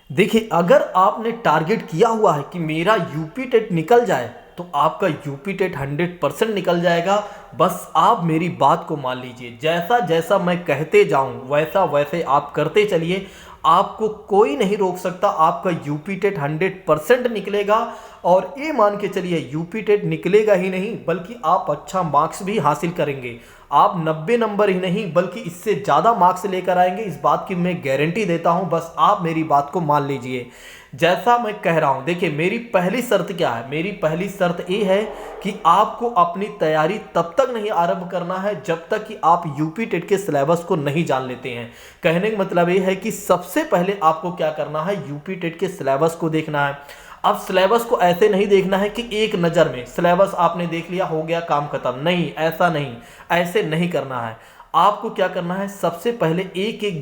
देखिए, अगर आपने टारगेट किया हुआ है कि मेरा यूपी टेट निकल जाए तो आपका यूपी टेट 100% निकल जाएगा। बस आप मेरी बात को मान लीजिए, जैसा जैसा मैं कहते जाऊं वैसा वैसे आप करते चलिए। आपको कोई नहीं रोक सकता, आपका यूपी टेट 100% निकलेगा। और ये मान के चलिए, यूपी टेट निकलेगा ही नहीं बल्कि आप अच्छा मार्क्स भी हासिल करेंगे। आप 90 नंबर ही नहीं बल्कि इससे ज़्यादा मार्क्स लेकर आएंगे, इस बात की मैं गारंटी देता हूं। बस आप मेरी बात को मान लीजिए जैसा मैं कह रहा हूं। देखिए, मेरी पहली शर्त क्या है? मेरी पहली शर्त ये है कि आपको अपनी तैयारी तब तक नहीं आरंभ करना है जब तक कि आप यूपी टेट के सिलेबस को नहीं जान लेते हैं। कहने का मतलब ये है कि सबसे पहले आपको क्या करना है, यूपी टेट के सिलेबस को देखना है। अब सिलेबस को ऐसे नहीं देखना है कि एक नज़र में सिलेबस आपने देख लिया हो गया काम खत्म, नहीं, ऐसा नहीं, ऐसे नहीं करना है। आपको क्या करना है, सबसे पहले एक एक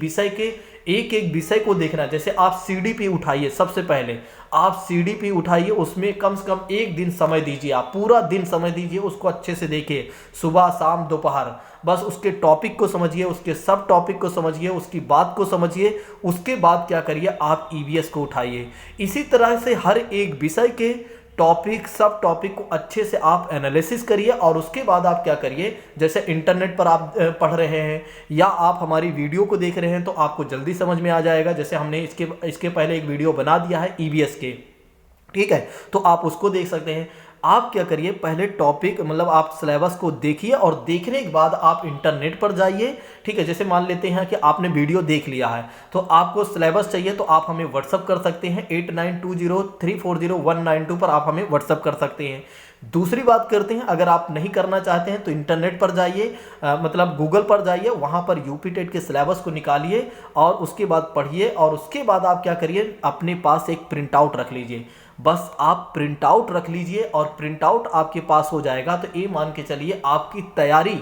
विषय को देखना है। जैसे आप सीडीपी उठाइए, सबसे पहले आप सीडीपी उठाइए, उसमें कम से कम एक दिन समय दीजिए, आप पूरा दिन समय दीजिए, उसको अच्छे से देखिए, सुबह शाम दोपहर। बस उसके टॉपिक को समझिए, उसके सब टॉपिक को समझिए, उसकी बात को समझिए। उसके बाद क्या करिए, आप ईवीएस को उठाइए। इसी तरह से हर एक विषय के टॉपिक, सब टॉपिक को अच्छे से आप एनालिसिस करिए। और उसके बाद आप क्या करिए, जैसे इंटरनेट पर आप पढ़ रहे हैं या आप हमारी वीडियो को देख रहे हैं तो आपको जल्दी समझ में आ जाएगा। जैसे हमने इसके पहले एक वीडियो बना दिया है ईवीएस के, ठीक है, तो आप उसको देख सकते हैं। आप क्या करिए, पहले टॉपिक मतलब आप सिलेबस को देखिए और देखने के बाद आप इंटरनेट पर जाइए, ठीक है। जैसे मान लेते हैं कि आपने वीडियो देख लिया है तो आपको सिलेबस चाहिए तो आप हमें व्हाट्सअप कर सकते हैं, 8920340192 पर आप हमें व्हाट्सअप कर सकते हैं। दूसरी बात करते हैं, अगर आप नहीं करना चाहते हैं तो इंटरनेट पर जाइए, मतलब गूगल पर जाइए, वहाँ पर यूपी टेट के सिलेबस को निकालिए और उसके बाद पढ़िए। और उसके बाद आप क्या करिए, अपने पास एक प्रिंट आउट रख लीजिए। बस आप प्रिंट आउट रख लीजिए और प्रिंट आउट आपके पास हो जाएगा तो ये मान के चलिए आपकी तैयारी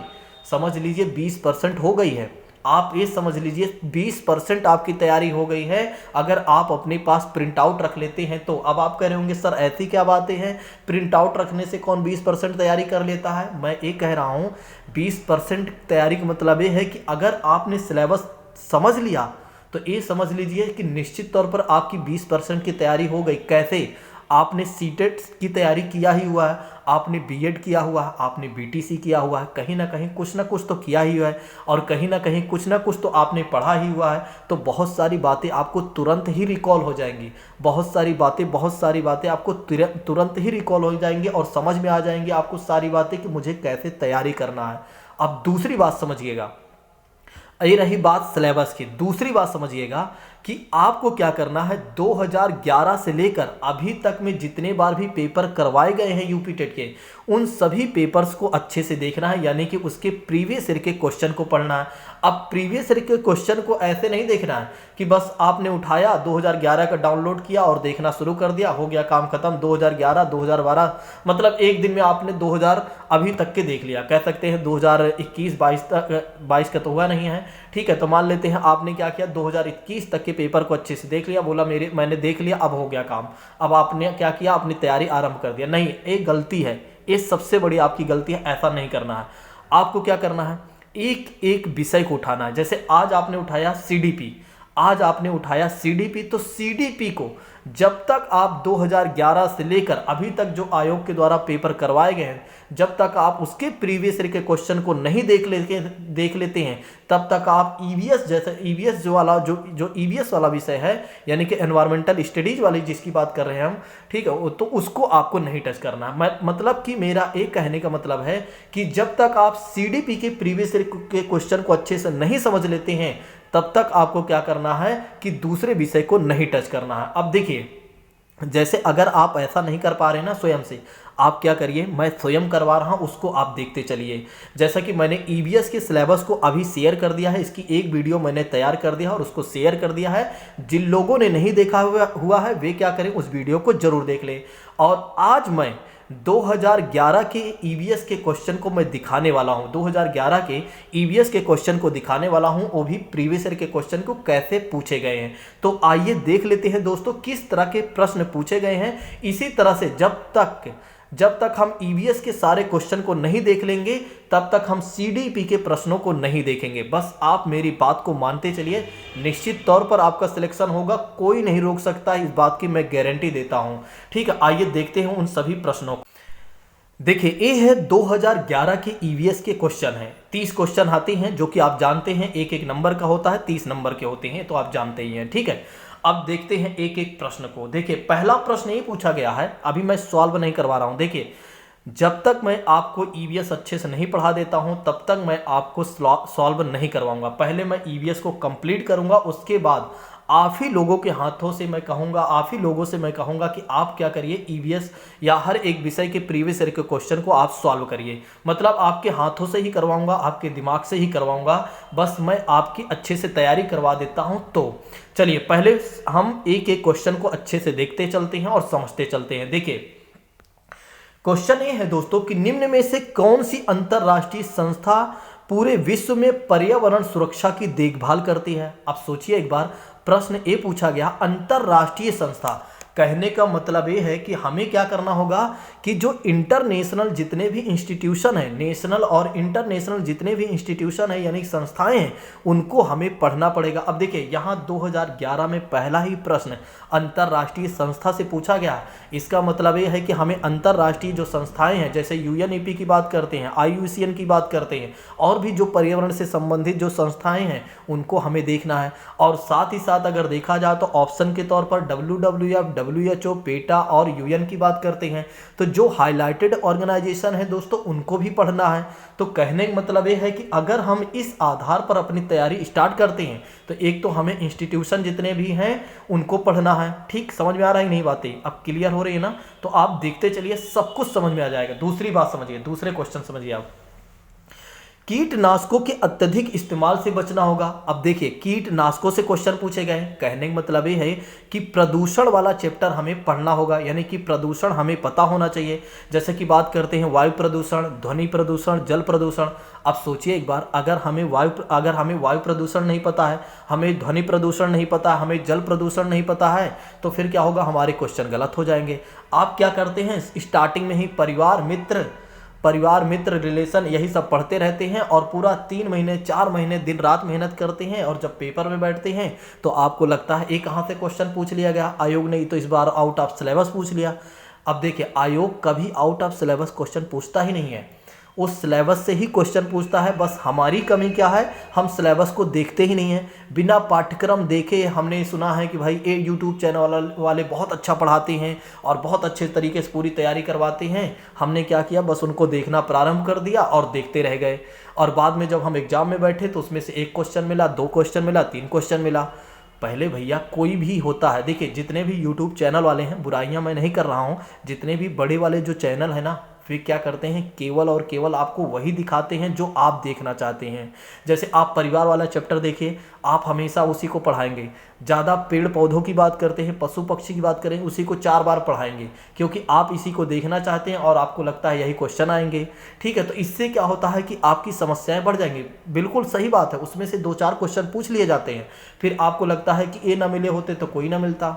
समझ लीजिए 20% हो गई है। आप ये समझ लीजिए 20% आपकी तैयारी हो गई है अगर आप अपने पास प्रिंट आउट रख लेते हैं तो। अब आप कह रहे होंगे सर ऐसी क्या बातें हैं, प्रिंट आउट रखने से कौन 20% तैयारी कर लेता है? मैं ये कह रहा हूँ 20% तैयारी का मतलब ये है कि अगर आपने सिलेबस समझ लिया तो ये समझ लीजिए कि निश्चित तौर पर आपकी 20% की तैयारी हो गई। कैसे? आपने सीटेट की तैयारी किया ही हुआ है, आपने बीएड किया हुआ है, आपने बीटीसी किया हुआ है, कहीं ना कहीं कुछ ना कुछ तो किया ही हुआ है और कहीं ना कहीं कुछ ना कुछ तो आपने पढ़ा ही हुआ है। तो बहुत सारी बातें आपको तुरंत ही रिकॉल हो जाएंगी, बहुत सारी बातें आपको तुरंत ही रिकॉल हो जाएंगी और समझ में आ जाएंगी आपको सारी बातें कि मुझे कैसे तैयारी करना है। अब दूसरी बात समझिएगा, ये रही बात सिलेबस की। दूसरी बात समझिएगा कि आपको क्या करना है, 2011 से लेकर अभी तक में जितने बार भी पेपर करवाए गए हैं यूपी टेट के, उन सभी पेपर्स को अच्छे से देखना है, यानी कि उसके प्रीवियस ईयर के क्वेश्चन को पढ़ना है। अब प्रीवियस ईयर के क्वेश्चन को ऐसे नहीं देखना है कि बस आपने उठाया 2011 का डाउनलोड किया और देखना शुरू कर दिया, हो गया काम खत्म। 2011 2012 मतलब एक दिन में आपने 2000 अभी तक के देख लिया, कह सकते हैं 2021-22 तक, 22 का तो हुआ नहीं है, ठीक है। तो मान लेते हैं आपने क्या किया, 2021 तक के पेपर को अच्छे से देख लिया, बोला मैंने देख लिया, अब हो गया काम। अब आपने क्या किया, अपनी तैयारी आरंभ कर दिया। नहीं, एक गलती है, ये सबसे बड़ी आपकी गलती है, ऐसा नहीं करना है। आपको क्या करना है, एक एक विषय को उठाना है। जैसे आज आपने उठाया सीडीपी, तो सीडीपी को जब तक आप 2011 से लेकर अभी तक जो आयोग के द्वारा पेपर करवाए गए हैं, जब तक आप उसके प्रीवियस ईयर के क्वेश्चन को नहीं देख लेते हैं, तब तक आप ईवीएस जैसे ईवीएस जो ईवीएस वाला विषय है, यानी कि एनवायरमेंटल स्टडीज वाली जिसकी बात कर रहे हैं हम, ठीक है, तो उसको आपको नहीं टच करना है। मतलब कि मेरा एक कहने का मतलब है कि जब तक आप सीडीपी के प्रीवियस ईयर के क्वेश्चन को अच्छे से नहीं समझ लेते हैं, तब तक आपको क्या करना है कि दूसरे विषय को नहीं टच करना है। अब देखिए, जैसे अगर आप ऐसा नहीं कर पा रहे ना स्वयं से, आप क्या करिए, मैं स्वयं करवा रहा हूं, उसको आप देखते चलिए। जैसा कि मैंने ईवीएस के सिलेबस को अभी शेयर कर दिया है, इसकी एक वीडियो मैंने तैयार कर दिया और उसको शेयर कर दिया है। जिन लोगों ने नहीं देखा हुआ है वे क्या करें, उस वीडियो को जरूर देख लें। और आज मैं 2011 के ईवीएस के क्वेश्चन को मैं दिखाने वाला हूं, 2011 के ईवीएस के क्वेश्चन को दिखाने वाला हूं, वो भी प्रीवियस ईयर के क्वेश्चन को कैसे पूछे गए हैं। तो आइए देख लेते हैं दोस्तों किस तरह के प्रश्न पूछे गए हैं। इसी तरह से जब तक हम ईवीएस के सारे क्वेश्चन को नहीं देख लेंगे, तब तक हम CDP के प्रश्नों को नहीं देखेंगे। बस आप मेरी बात को मानते चलिए, निश्चित तौर पर आपका सिलेक्शन होगा, कोई नहीं रोक सकता, इस बात की मैं गारंटी देता हूं। ठीक है, आइए देखते हैं उन सभी प्रश्नों को। देखिए, ये है 2011 के EVS के क्वेश्चन हैं। 30 क्वेश्चन आते हैं जो कि आप जानते हैं, एक एक नंबर का होता है, 30 नंबर के होते हैं, तो आप जानते ही हैं। ठीक है, अब देखते हैं एक एक प्रश्न को। देखिए, पहला प्रश्न ये पूछा गया है, अभी मैं सॉल्व नहीं करवा रहा हूं। देखिए, जब तक मैं आपको EVS अच्छे से नहीं पढ़ा देता हूं तब तक मैं आपको सॉल्व नहीं करवाऊंगा। पहले मैं EVS को कंप्लीट करूंगा, उसके बाद आप ही लोगों के हाथों से मैं कहूंगा, आप ही लोगों से मैं कहूंगा कि आप क्या करिए, EVS या हर एक विषय के प्रीवियस ईयर के क्वेश्चन को आप सॉल्व करिए। मतलब आपके हाथों से ही करवाऊंगा, आपके दिमाग से ही करवाऊंगा, बस मैं आपकी अच्छे से तैयारी करवा देता हूं। तो चलिए, पहले हम एक एक क्वेश्चन को अच्छे से देखते चलते हैं और समझते चलते हैं। देखिए, क्वेश्चन ये है दोस्तों कि निम्न में से कौन सी अंतरराष्ट्रीय संस्था पूरे विश्व में पर्यावरण सुरक्षा की देखभाल करती है। अब सोचिए एक बार, प्रश्न ये पूछा गया अंतरराष्ट्रीय संस्था, कहने का मतलब ये है कि हमें क्या करना होगा कि जो इंटरनेशनल जितने भी इंस्टीट्यूशन है, नेशनल और इंटरनेशनल जितने भी इंस्टीट्यूशन है यानी संस्थाएं हैं, उनको हमें पढ़ना पड़ेगा। अब देखिए, यहाँ 2011 में पहला ही प्रश्न अंतरराष्ट्रीय संस्था से पूछा गया। इसका मतलब ये है कि हमें अंतरराष्ट्रीय जो संस्थाएं हैं, जैसे UNEP की बात करते हैं, IUCN की बात करते हैं, और भी जो पर्यावरण से संबंधित जो संस्थाएं हैं उनको हमें देखना है। और साथ ही साथ अगर देखा जाए तो ऑप्शन के तौर पर WWF, WHO, पेटा और UN की बात करते हैं, तो जो हाईलाइटेड ऑर्गेनाइजेशन है दोस्तों उनको भी पढ़ना है। तो कहने का मतलब ये है कि अगर हम इस आधार पर अपनी तैयारी स्टार्ट करते हैं तो एक तो हमें इंस्टीट्यूशन जितने भी हैं उनको पढ़ना है। ठीक, समझ में आ रहा है नहीं बातें, अब क्लियर हो रही है ना? तो आप देखते चलिए, सब कुछ समझ में आ जाएगा। दूसरी बात समझिए, दूसरे क्वेश्चन समझिए आप, कीटनाशकों के अत्यधिक इस्तेमाल से बचना होगा। अब देखिए, कीटनाशकों से क्वेश्चन पूछे गए, कहने का मतलब ये है कि प्रदूषण वाला चैप्टर हमें पढ़ना होगा, यानी कि प्रदूषण हमें पता होना चाहिए। जैसे कि बात करते हैं वायु प्रदूषण, ध्वनि प्रदूषण, जल प्रदूषण। अब सोचिए एक बार, अगर हमें वायु प्रदूषण नहीं पता है, हमें ध्वनि प्रदूषण नहीं पता है, हमें जल प्रदूषण नहीं पता है, तो फिर क्या होगा, हमारे क्वेश्चन गलत हो जाएंगे। आप क्या करते हैं, स्टार्टिंग में ही परिवार मित्र रिलेशन यही सब पढ़ते रहते हैं और पूरा 3 महीने 4 महीने दिन रात मेहनत करते हैं, और जब पेपर में बैठते हैं तो आपको लगता है ये कहाँ से क्वेश्चन पूछ लिया गया, आयोग ने तो इस बार आउट ऑफ सिलेबस पूछ लिया। अब देखिए, आयोग कभी आउट ऑफ सिलेबस क्वेश्चन पूछता ही नहीं है, उस सिलेबस से ही क्वेश्चन पूछता है। बस हमारी कमी क्या है, हम सिलेबस को देखते ही नहीं है, बिना पाठ्यक्रम देखे। हमने सुना है कि भाई ये यूट्यूब चैनल वाले बहुत अच्छा पढ़ाते हैं और बहुत अच्छे तरीके से पूरी तैयारी करवाते हैं। हमने क्या किया, बस उनको देखना प्रारंभ कर दिया और देखते रह गए, और बाद में जब हम एग्जाम में बैठे तो उसमें से 1 क्वेश्चन मिला, 2 क्वेश्चन मिला, 3 क्वेश्चन मिला। पहले भैया कोई भी होता है, देखिए जितने भी यूट्यूब चैनल वाले हैं, बुराइयां मैं नहीं कर रहा हूं, जितने भी बड़े वाले जो चैनल है ना, फिर क्या करते हैं, केवल और केवल आपको वही दिखाते हैं जो आप देखना चाहते हैं। जैसे आप परिवार वाला चैप्टर देखिए, आप हमेशा उसी को पढ़ाएंगे। ज़्यादा पेड़ पौधों की बात करते हैं, पशु पक्षी की बात करें, उसी को 4 बार पढ़ाएंगे, क्योंकि आप इसी को देखना चाहते हैं और आपको लगता है यही क्वेश्चन आएंगे। ठीक है, तो इससे क्या होता है कि आपकी समस्याएं बढ़ जाएंगी। बिल्कुल सही बात है, उसमें से 2-4 क्वेश्चन पूछ लिए जाते हैं, फिर आपको लगता है कि ये ना मिले होते तो कोई ना मिलता।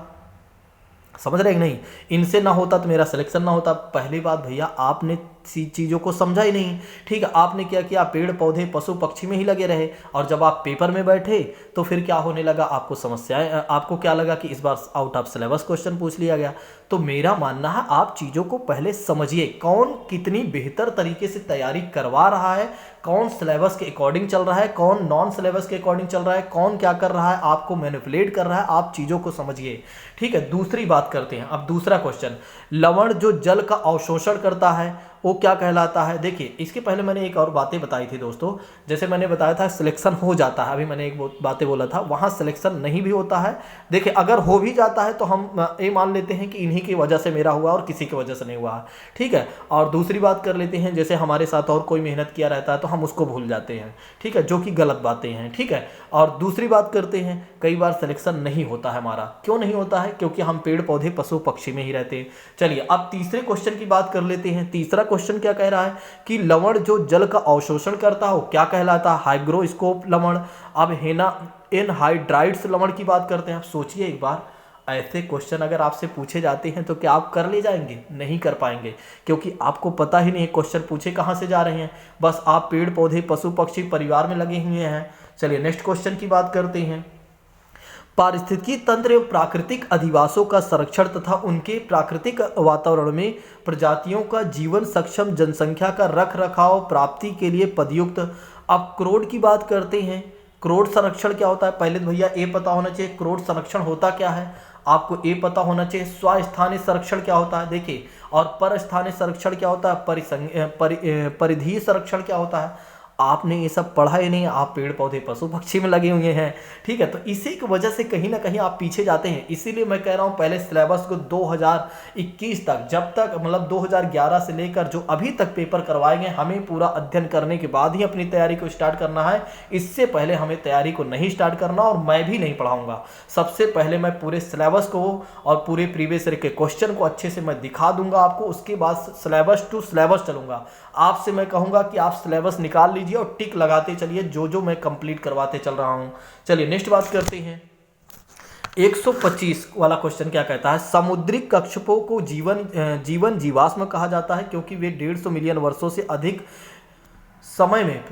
समझ रहे हैं नहीं, इनसे ना होता तो मेरा सिलेक्शन ना होता। पहली बात भैया, आपने चीज़ों को समझा ही नहीं। ठीक है, आपने क्या किया, पेड़ पौधे पशु पक्षी में ही लगे रहे, और जब आप पेपर में बैठे तो फिर क्या होने लगा, आपको समस्याएं, आपको क्या लगा कि इस बार आउट ऑफ सिलेबस क्वेश्चन पूछ लिया गया। तो मेरा मानना है आप चीज़ों को पहले समझिए, कौन कितनी बेहतर तरीके से तैयारी करवा रहा है, कौन सिलेबस के अकॉर्डिंग चल रहा है, कौन नॉन सिलेबस के अकॉर्डिंग चल रहा है, कौन क्या कर रहा है, आपको मैनिपुलेट कर रहा है। आप चीज़ों को समझिए। ठीक है, दूसरी बात करते हैं। अब दूसरा क्वेश्चन, लवण जो जल का अवशोषण करता है वो क्या कहलाता है। देखिए, इसके पहले मैंने एक और बातें बताई थी दोस्तों, जैसे मैंने बताया था सिलेक्शन हो जाता है, अभी मैंने एक बातें बोला था, वहाँ सिलेक्शन नहीं भी होता है। देखिए, अगर हो भी जाता है तो हम ये मान लेते हैं कि इन्हीं की वजह से मेरा हुआ और किसी की वजह से नहीं हुआ। ठीक है, और दूसरी बात कर लेते हैं, जैसे हमारे साथ और कोई मेहनत किया रहता है तो हम उसको भूल जाते हैं। ठीक है, जो कि गलत बातें हैं। ठीक है, और दूसरी बात करते हैं, कई बार सिलेक्शन नहीं होता है हमारा। क्यों नहीं होता है, क्योंकि हम पेड़ पौधे पशु पक्षी में ही रहते हैं। चलिए, अब तीसरे क्वेश्चन की बात कर लेते हैं। तीसरा क्वेश्चन क्या कह रहा है कि लवण जो जल का अवशोषण करता हो क्या कहलाता है, हाइग्रोस्कोप लवण। अब एनहाइड्राइड्स लवण की बात करते हैं। आप सोचिए एक बार, ऐसे क्वेश्चन अगर आपसे पूछे जाते हैं तो क्या आप कर ले जाएंगे? नहीं कर पाएंगे, क्योंकि आपको पता ही नहीं क्वेश्चन पूछे कहाँ से जा रहे हैं। बस आप पेड़ पौधे पशु पक्षी परिवार में लगे हुए हैं। चलिए नेक्स्ट क्वेश्चन की बात करते हैं। पारिस्थितिकी तंत्र एवं प्राकृतिक अधिवासों का संरक्षण तथा उनके प्राकृतिक वातावरण में प्रजातियों का जीवन सक्षम जनसंख्या का रख रखाव प्राप्ति के लिए पदयुक्त। अब क्रोड की बात करते हैं। क्रोड संरक्षण क्या होता है? पहले तो भैया ए पता होना चाहिए क्रोड संरक्षण होता क्या है। आपको ए पता होना चाहिए स्वास्थानीय संरक्षण क्या होता है, देखिए, और परस्थानीय संरक्षण क्या होता है, परिधीय संरक्षण क्या होता है। आपने ये सब पढ़ा ही नहीं, आप पेड़ पौधे पशु पक्षी में लगे हुए हैं, ठीक है। तो इसी की वजह से कहीं ना कहीं आप पीछे जाते हैं। इसीलिए मैं कह रहा हूँ पहले सिलेबस को 2021 तक, जब तक मतलब 2011 से लेकर जो अभी तक पेपर करवाए गए, हमें पूरा अध्ययन करने के बाद ही अपनी तैयारी को स्टार्ट करना है। इससे पहले हमें तैयारी को नहीं स्टार्ट करना, और मैं भी नहीं पढ़ाऊँगा। सबसे पहले मैं पूरे सिलेबस को और पूरे प्रीवियस ईयर के क्वेश्चन को अच्छे से मैं दिखा दूंगा आपको, उसके बाद सिलेबस टू सिलेबस चलूंगा। आपसे मैं कहूँगा कि आप सिलेबस निकाल लीजिए और टिक लगाते चलिए जो जो मैं कंप्लीट करवाते चल रहा हूँ। चलिए नेक्स्ट बात करते हैं। 125 वाला क्वेश्चन क्या कहता है? समुद्री कच्छपों को जीवन जीवाश्म कहा जाता है क्योंकि वे 150 मिलियन वर्षों से अधिक समय में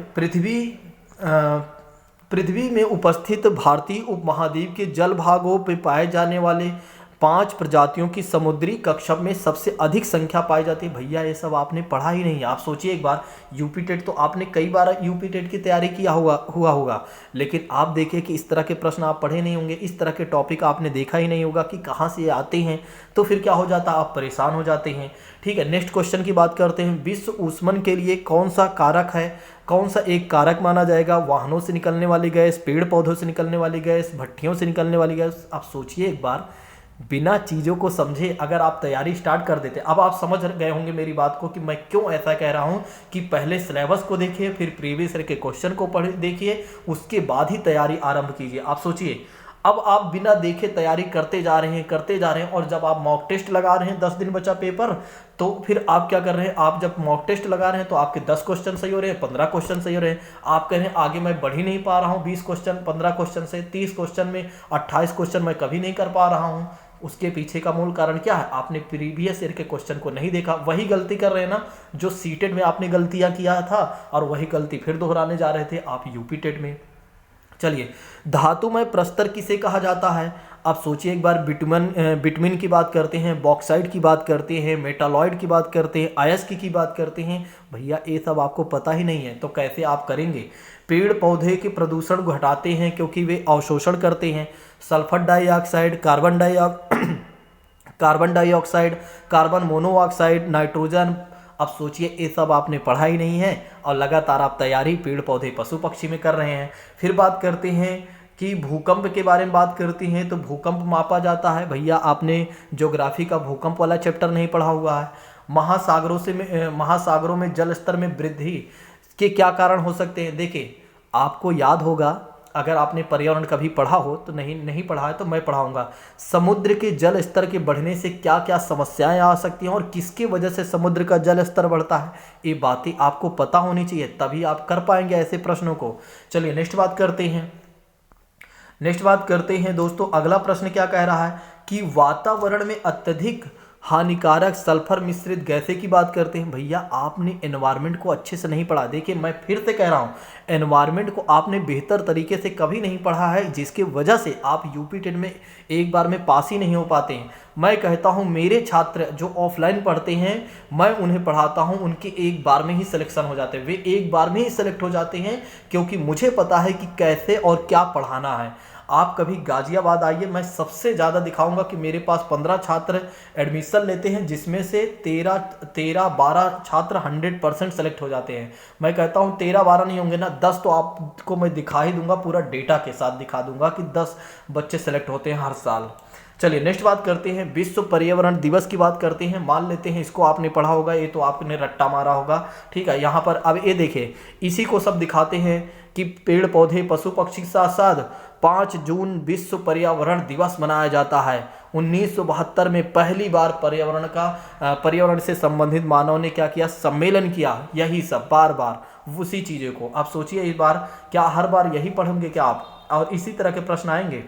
पृथ्वी में उपस्थित भारतीय उपमहाद्वीप के जल भागों पर पाए जाने वाले 5 प्रजातियों की समुद्री कच्छप में सबसे अधिक संख्या पाई जाती है। भैया ये सब आपने पढ़ा ही नहीं। आप सोचिए एक बार, यूपी टेट तो आपने कई बार यूपी टेट की तैयारी किया हुआ होगा, लेकिन आप देखिए कि इस तरह के प्रश्न आप पढ़े नहीं होंगे, इस तरह के टॉपिक आपने देखा ही नहीं होगा कि कहाँ से आते हैं। तो फिर क्या हो जाता है, आप परेशान हो जाते हैं, ठीक है। नेक्स्ट क्वेश्चन की बात करते हैं। विश्व ऊष्मन के लिए कौन सा कारक है, कौन सा एक कारक माना जाएगा? वाहनों से निकलने वाली गैस, पेड़ पौधों से निकलने वाली गैस, भट्टियों से निकलने वाली गैस। आप सोचिए एक बार, बिना चीज़ों को समझे अगर आप तैयारी स्टार्ट कर देते। अब आप समझ गए होंगे मेरी बात को कि मैं क्यों ऐसा कह रहा हूं कि पहले सिलेबस को देखिए, फिर प्रीवियस ईयर के क्वेश्चन को पढ़ देखिए, उसके बाद ही तैयारी आरंभ कीजिए। आप सोचिए, अब आप बिना देखे तैयारी करते जा रहे हैं, और जब आप मॉक टेस्ट लगा रहे हैं, 10 दिन बचा पेपर, तो फिर आप क्या कर रहे हैं, आप जब मॉक टेस्ट लगा रहे हैं तो आपके 10 क्वेश्चन सही हो रहे हैं, 15 क्वेश्चन सही हो रहे हैं। आप कह रहे हैं आगे मैं बढ़ ही नहीं पा रहा हूँ 20 क्वेश्चन 15 क्वेश्चन से, 30 क्वेश्चन में 28 क्वेश्चन मैं कभी नहीं कर पा रहा हूँ। उसके पीछे का मूल कारण क्या है? आपने प्रीवियस ईयर के क्वेश्चन को नहीं देखा। वही गलती कर रहे हैं ना जो सीटेट में आपने गलतियां किया था, और वही गलती फिर दोहराने जा रहे थे आप यूपी टेट में। चलिए, धातुमय प्रस्तर किसे कहा जाता है? आप सोचिए एक बार, बिटमिन की बात करते हैं, बॉक्साइट की बात करते हैं, मेटालॉइड की बात करते हैं, अयस्क की बात करते हैं। भैया ये सब आपको पता ही नहीं है तो कैसे आप करेंगे? पेड़ पौधे के प्रदूषण को हटाते हैं क्योंकि वे अवशोषण करते हैं। Sulphur dioxide, carbon dioxide, carbon monoxide, nitrogen. अब सोचिए ये सब आपने पढ़ा ही नहीं है, और लगातार आप तैयारी पेड़ पौधे पशु पक्षी में कर रहे हैं। फिर बात करते हैं कि भूकंप के बारे में बात करती हैं, तो भूकंप मापा जाता है। भैया आपने ज्योग्राफी का भूकंप वाला चैप्टर नहीं पढ़ा हुआ है। महासागरों में जल स्तर में वृद्धि के क्या कारण हो सकते हैं? देखिए, आपको याद होगा, अगर आपने पर्यावरण कभी पढ़ा हो तो, नहीं पढ़ा है तो मैं पढ़ाऊंगा। समुद्र के जल स्तर के बढ़ने से क्या क्या समस्याएं आ सकती हैं और किसकी वजह से समुद्र का जल स्तर बढ़ता है, ये बातें आपको पता होनी चाहिए, तभी आप कर पाएंगे ऐसे प्रश्नों को। चलिए नेक्स्ट बात करते हैं दोस्तों। अगला प्रश्न क्या कह रहा है कि वातावरण में अत्यधिक हानिकारक सल्फर मिश्रित गैसें की बात करते हैं। भैया आपने एनवायरनमेंट को अच्छे से नहीं पढ़ा। देखिए मैं फिर से कह रहा हूँ, एनवायरनमेंट को आपने बेहतर तरीके से कभी नहीं पढ़ा है, जिसकी वजह से आप यूपी टेट में एक बार में पास ही नहीं हो पाते हैं। मैं कहता हूँ मेरे छात्र जो ऑफलाइन पढ़ते हैं, मैं उन्हें पढ़ाता हूँ, उनके एक बार में ही सिलेक्शन हो जाते हैं, वे एक बार में ही सिलेक्ट हो जाते हैं, क्योंकि मुझे पता है कि कैसे और क्या पढ़ाना है। आप कभी गाजियाबाद आइए, मैं सबसे ज़्यादा दिखाऊंगा कि मेरे पास 15 छात्र एडमिशन लेते हैं, जिसमें से 13-12 छात्र 100% सेलेक्ट हो जाते हैं। मैं कहता हूं 13-12 नहीं होंगे ना, 10 तो आपको मैं दिखा ही दूंगा, पूरा डेटा के साथ दिखा दूंगा कि 10 बच्चे सेलेक्ट होते हैं हर साल। चलिए नेक्स्ट बात करते हैं, विश्व पर्यावरण दिवस की बात करते हैं। मान लेते हैं इसको आपने पढ़ा होगा, ये तो आपने रट्टा मारा होगा, ठीक है। यहाँ पर अब ये देखिए, इसी को सब दिखाते हैं कि पेड़ पौधे पशु पक्षी के साथ साथ 5 जून विश्व पर्यावरण दिवस मनाया जाता है। 1972 में पहली बार पर्यावरण से संबंधित मानव ने क्या किया, सम्मेलन किया। यही सब बार बार उसी चीज़ों को आप सोचिए, इस बार क्या हर बार यही पढ़ेंगे क्या आप, और इसी तरह के प्रश्न आएंगे?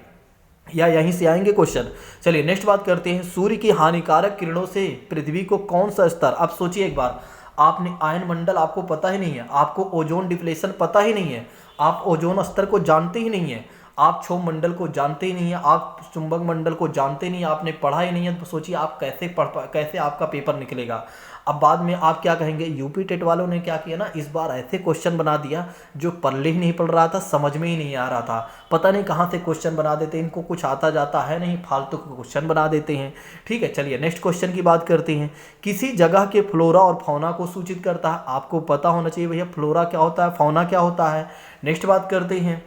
या यहीं से आएंगे क्वेश्चन। चलिए नेक्स्ट बात करते हैं, सूर्य की हानिकारक किरणों से पृथ्वी को कौन सा स्तर, अब सोचिए एक बार, आपने आयन मंडल आपको पता ही नहीं है, आपको ओजोन डिप्लेशन पता ही नहीं है, आप ओजोन स्तर को जानते ही नहीं है, आप क्षोभ मंडल को जानते ही नहीं है, आप चुंबक मंडल को जानते नहीं है, आपने पढ़ा ही नहीं है, तो सोचिए आप कैसे आपका पेपर निकलेगा। अब बाद में आप क्या कहेंगे, यूपी टेट वालों ने क्या किया ना, इस बार ऐसे क्वेश्चन बना दिया जो पढ़ले ही नहीं पढ़ रहा था, समझ में ही नहीं आ रहा था, पता नहीं कहाँ से क्वेश्चन बना देते, इनको कुछ आता जाता है नहीं, फालतू के क्वेश्चन बना देते हैं। ठीक है, चलिए नेक्स्ट क्वेश्चन की बात करते हैं, किसी जगह के फ्लोरा और फौना को सूचित करता है, आपको पता होना चाहिए भैया फ्लोरा क्या होता है, फौना क्या होता है। नेक्स्ट बात करते हैं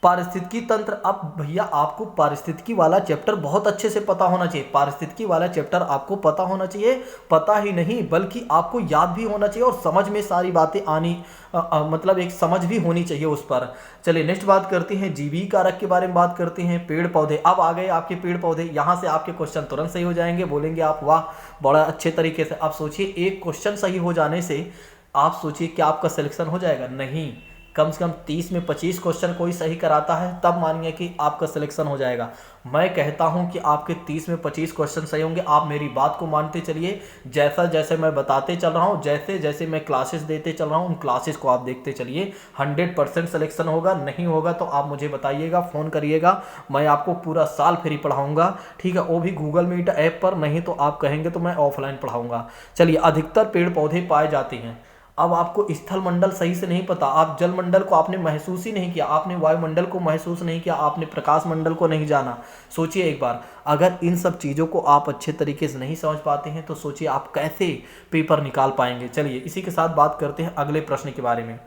पारिस्थितिकी तंत्र, अब भैया आपको पारिस्थितिकी वाला चैप्टर बहुत अच्छे से पता होना चाहिए, पारिस्थितिकी वाला चैप्टर आपको पता होना चाहिए, पता ही नहीं बल्कि आपको याद भी होना चाहिए और समझ में सारी बातें आनी मतलब एक समझ भी होनी चाहिए उस पर। चलिए नेक्स्ट बात करते हैं, जीवी कारक के बारे में बात करते हैं, पेड़ पौधे, अब आ गए आपके पेड़ पौधे, यहाँ से आपके क्वेश्चन तुरंत सही हो जाएंगे, बोलेंगे आप वाह बड़ा अच्छे तरीके से। आप सोचिए एक क्वेश्चन सही हो जाने से आप सोचिए कि आपका सिलेक्शन हो जाएगा, नहीं, कम से कम 30 में 25 क्वेश्चन कोई सही कराता है तब मानिए कि आपका सिलेक्शन हो जाएगा। मैं कहता हूं कि आपके 30 में 25 क्वेश्चन सही होंगे, आप मेरी बात को मानते चलिए, जैसा जैसे मैं बताते चल रहा हूं, जैसे जैसे मैं क्लासेस देते चल रहा हूं, उन क्लासेस को आप देखते चलिए, 100% सिलेक्शन होगा। नहीं होगा तो आप मुझे बताइएगा, फ़ोन करिएगा, मैं आपको पूरा साल फ्री पढ़ाऊँगा, ठीक है, वो भी गूगल मीट ऐप पर, नहीं तो आप कहेंगे तो मैं ऑफलाइन पढ़ाऊँगा। चलिए अधिकतर पेड़ पौधे पाए जाते हैं, अब आपको स्थल मंडल सही से नहीं पता, आप जल मंडल को आपने महसूस ही नहीं किया, आपने वायुमंडल को महसूस नहीं किया, आपने प्रकाश मंडल को नहीं जाना। सोचिए एक बार, अगर इन सब चीज़ों को आप अच्छे तरीके से नहीं समझ पाते हैं तो सोचिए आप कैसे पेपर निकाल पाएंगे। चलिए इसी के साथ बात करते हैं अगले प्रश्न के बारे में।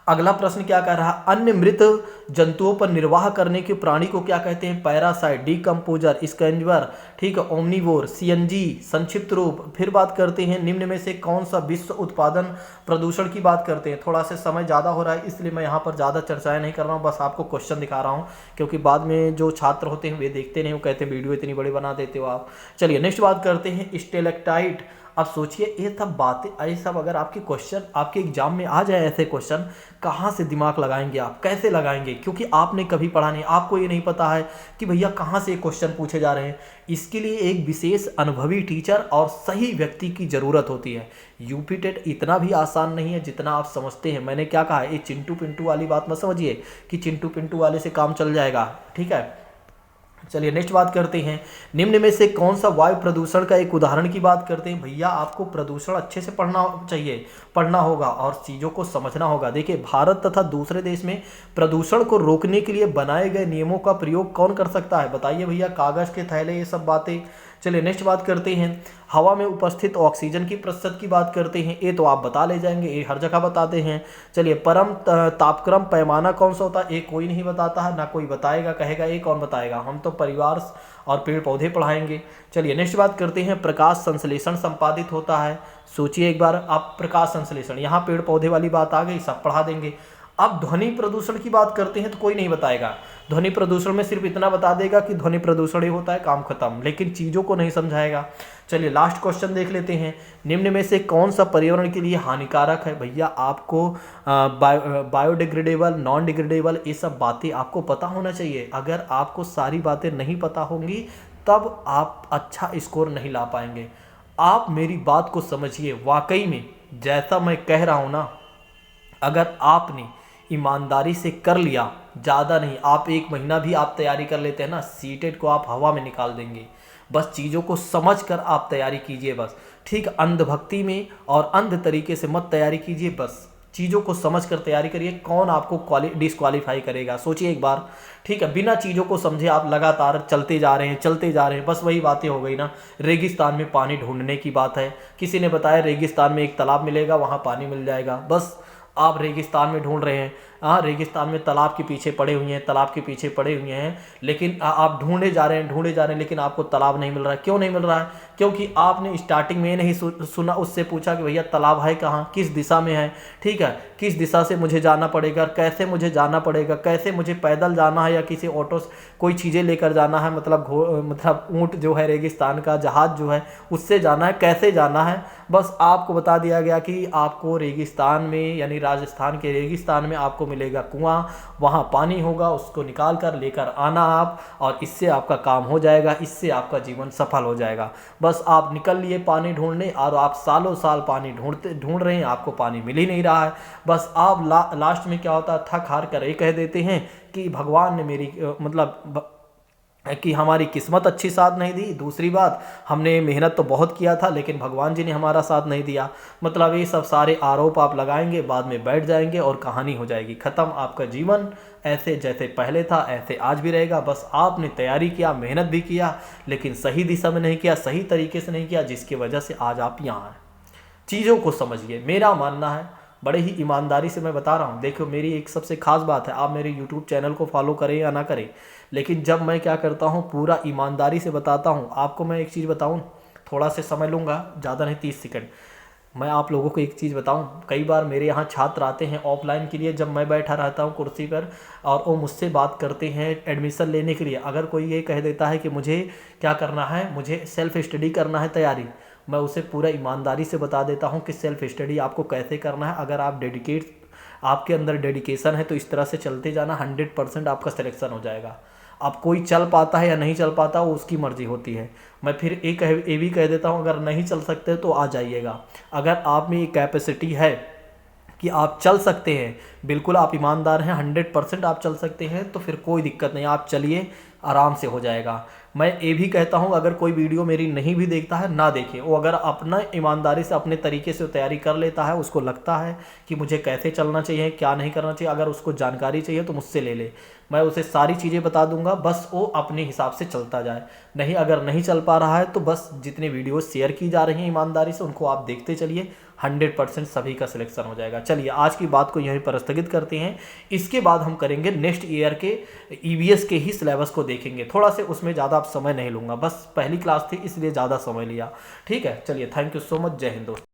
अगला प्रश्न क्या कह रहा है, अन्य मृत जंतुओं पर निर्वाह करने के प्राणी को क्या कहते हैं, पैरासाइट, डीकम्पोजर, स्कैवेंजर, ठीक है, ओमनीवोर, सीएनजी संक्षिप्त रूप। फिर बात करते हैं निम्न में से कौन सा विश्व उत्पादन प्रदूषण की बात करते हैं। थोड़ा सा समय ज़्यादा हो रहा है इसलिए मैं यहाँ पर ज़्यादा चर्चाएं नहीं कर रहा हूँ, बस आपको क्वेश्चन दिखा रहा हूँ, क्योंकि बाद में जो छात्र होते हैं वे देखते नहीं, वो कहते हैं वीडियो इतनी बड़ी बना देते हो आप। चलिए नेक्स्ट बात करते हैं स्टेलेक्टाइट। अब सोचिए ये सब बातें, ये सब अगर आपके क्वेश्चन आपके एग्जाम में आ जाए ऐसे क्वेश्चन, कहाँ से दिमाग लगाएंगे आप, कैसे लगाएंगे, क्योंकि आपने कभी पढ़ा नहीं, आपको ये नहीं पता है कि भैया कहाँ से क्वेश्चन पूछे जा रहे हैं। इसके लिए एक विशेष अनुभवी टीचर और सही व्यक्ति की ज़रूरत होती है। यूपी टेट इतना भी आसान नहीं है जितना आप समझते हैं। मैंने क्या कहा, ये चिंटू पिंटू वाली बात मत समझिए कि चिंटू पिंटू वाले से काम चल जाएगा, ठीक है। चलिए नेक्स्ट बात करते हैं, निम्न में से कौन सा वायु प्रदूषण का एक उदाहरण की बात करते हैं। भैया आपको प्रदूषण अच्छे से पढ़ना चाहिए, पढ़ना होगा और चीज़ों को समझना होगा। देखिए भारत तथा दूसरे देश में प्रदूषण को रोकने के लिए बनाए गए नियमों का प्रयोग कौन कर सकता है, बताइए भैया, कागज़ के थैले, ये सब बातें। चलिए नेक्स्ट बात करते हैं, हवा में उपस्थित ऑक्सीजन की प्रतिशत की बात करते हैं, ये तो आप बता ले जाएंगे, ये हर जगह बताते हैं। चलिए परम तापक्रम पैमाना कौन सा होता है, ये कोई नहीं बताता है, ना कोई बताएगा, कहेगा ये कौन बताएगा, हम तो परिवार और पेड़ पौधे पढ़ाएंगे। चलिए नेक्स्ट बात करते हैं, प्रकाश संश्लेषण संपादित होता है। सोचिए एक बार आप, प्रकाश संश्लेषण, यहाँ पेड़ पौधे वाली बात आ गई, सब पढ़ा देंगे। अब ध्वनि प्रदूषण की बात करते हैं तो कोई नहीं बताएगा, ध्वनि प्रदूषण में सिर्फ इतना बता देगा कि ध्वनि प्रदूषण ही होता है, काम खत्म, लेकिन चीज़ों को नहीं समझाएगा। चलिए लास्ट क्वेश्चन देख लेते हैं, निम्न में से कौन सा पर्यावरण के लिए हानिकारक है। भैया आपको बायोडिग्रेडेबल, नॉन डिग्रेडेबल, ये सब बातें आपको पता होना चाहिए। अगर आपको सारी बातें नहीं पता होंगी तब आप अच्छा स्कोर नहीं ला पाएंगे। आप मेरी बात को समझिए, वाकई में जैसा मैं कह रहा हूँ ना, अगर आपने ईमानदारी से कर लिया, ज़्यादा नहीं, आप 1 महीना भी आप तैयारी कर लेते हैं ना, सीटेट को आप हवा में निकाल देंगे। बस चीज़ों को समझ कर आप तैयारी कीजिए बस, ठीक, अंधभक्ति में और अंध तरीके से मत तैयारी कीजिए, बस चीज़ों को समझ कर तैयारी करिए। कौन आपको डिस्क्वालीफाई करेगा, सोचिए एक बार, ठीक है। बिना चीज़ों को समझे आप लगातार चलते जा रहे हैं, बस वही बातें हो गई ना, रेगिस्तान में पानी ढूंढने की बात है, किसी ने बताया रेगिस्तान में एक तालाब मिलेगा, वहाँ पानी मिल जाएगा, बस आप रेगिस्तान में ढूंढ रहे हैं। हाँ, रेगिस्तान में तालाब के पीछे पड़े हुए हैं, लेकिन आप ढूंढे जा रहे हैं, लेकिन आपको तालाब नहीं मिल रहा है। क्यों नहीं मिल रहा है, क्योंकि आपने स्टार्टिंग में नहीं सुना, उससे पूछा कि भैया तालाब है कहाँ, किस दिशा में है, ठीक है, किस दिशा से मुझे जाना पड़ेगा, कैसे मुझे जाना पड़ेगा, कैसे मुझे पैदल जाना है या किसी ऑटो कोई चीज़ें लेकर जाना है, मतलब ऊँट जो है रेगिस्तान का, जहाज़ जो है उससे जाना है, कैसे जाना है, बस आपको बता दिया गया कि आपको रेगिस्तान में यानी राजस्थान के रेगिस्तान में आपको मिलेगा कुआं, वहाँ पानी होगा, उसको निकाल कर लेकर आना आप, और इससे आपका काम हो जाएगा, इससे आपका जीवन सफल हो जाएगा। बस आप निकल लिए पानी ढूंढने, और आप सालों साल पानी ढूंढ रहे हैं, आपको पानी मिल ही नहीं रहा है। बस आप लास्ट में क्या होता है, थक हार कर ये कह देते हैं कि भगवान ने मेरी कि हमारी किस्मत अच्छी साथ नहीं दी। दूसरी बात, हमने मेहनत तो बहुत किया था लेकिन भगवान जी ने हमारा साथ नहीं दिया। मतलब ये सब सारे आरोप आप लगाएंगे, बाद में बैठ जाएंगे और कहानी हो जाएगी ख़त्म। आपका जीवन ऐसे जैसे पहले था ऐसे आज भी रहेगा। बस आपने तैयारी किया, मेहनत भी किया, लेकिन सही दिशा में नहीं किया, सही तरीके से नहीं किया, जिसकी वजह से आज आप यहाँ हैं। चीज़ों को समझिए, मेरा मानना है, बड़े ही ईमानदारी से मैं बता रहा हूँ। देखो, मेरी एक सबसे खास बात है, आप मेरे यूट्यूब चैनल को फॉलो करें या ना करें, लेकिन जब मैं क्या करता हूँ पूरा ईमानदारी से बताता हूँ। आपको मैं एक चीज़ बताऊँ, थोड़ा से समय लूँगा, ज़्यादा नहीं, 30 सेकंड। मैं आप लोगों को एक चीज़ बताऊं, कई बार मेरे यहाँ छात्र आते हैं ऑफलाइन के लिए, जब मैं बैठा रहता हूँ कुर्सी पर, और वो मुझसे बात करते हैं एडमिशन लेने के लिए। अगर कोई ये कह देता है कि मुझे क्या करना है, मुझे सेल्फ स्टडी करना है, तैयारी, मैं उसे पूरा ईमानदारी से बता देता हूँ कि सेल्फ स्टडी आपको कैसे करना है। अगर आप आपके अंदर डेडिकेशन है तो इस तरह से चलते जाना, 100% आपका सिलेक्शन हो जाएगा। अब कोई चल पाता है या नहीं चल पाता, वो उसकी मर्जी होती है। मैं फिर ये भी कह देता हूँ, अगर नहीं चल सकते तो आ जाइएगा। अगर आप में ये कैपेसिटी है कि आप चल सकते हैं, बिल्कुल आप ईमानदार हैं, 100% आप चल सकते हैं, तो फिर कोई दिक्कत नहीं, आप चलिए, आराम से हो जाएगा। मैं ये भी कहता हूँ, अगर कोई वीडियो मेरी नहीं भी देखता है, ना देखे, वो अगर अपना ईमानदारी से अपने तरीके से तैयारी कर लेता है, उसको लगता है कि मुझे कैसे चलना चाहिए, क्या नहीं करना चाहिए, अगर उसको जानकारी चाहिए तो मुझसे ले ले, मैं उसे सारी चीज़ें बता दूंगा, बस वो अपने हिसाब से चलता जाए। नहीं, अगर नहीं चल पा रहा है तो बस जितने वीडियो शेयर की जा रही हैं ईमानदारी से, उनको आप देखते चलिए, 100% सभी का सिलेक्शन हो जाएगा। चलिए, आज की बात को यहीं पर स्थगित करते हैं। इसके बाद हम करेंगे नेक्स्ट ईयर के ईवीएस के ही सिलेबस को देखेंगे। थोड़ा से उसमें ज़्यादा आप समय नहीं लूँगा, बस पहली क्लास थी इसलिए ज़्यादा समय लिया। ठीक है, चलिए, थैंक यू सो मच, जय हिंद दोस्तों।